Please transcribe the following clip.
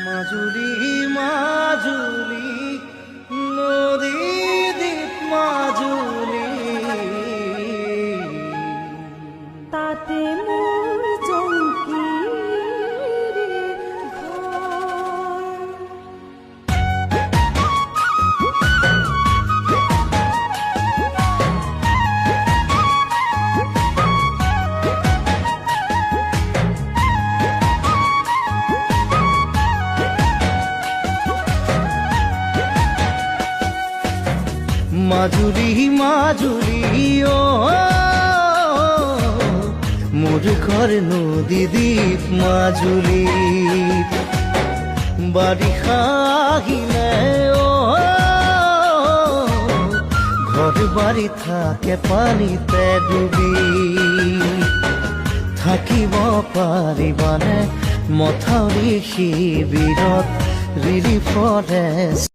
মাজুলী মাজুলী নদী দ্বীপ মাজুলী তাতে মোৰ জংকীৰ ঘৰ। মাজুলী মাজুলী মোৰ ঘৰ নদী দ্বীপ মাজুলী বাৰিষা আহিলে ঘৰ বাড়ি থাকে পানিতে ডুবি থাকিব পাৰিবানে মথাউৰি শিবিৰত ৰিলিফ ফৰেষ্ট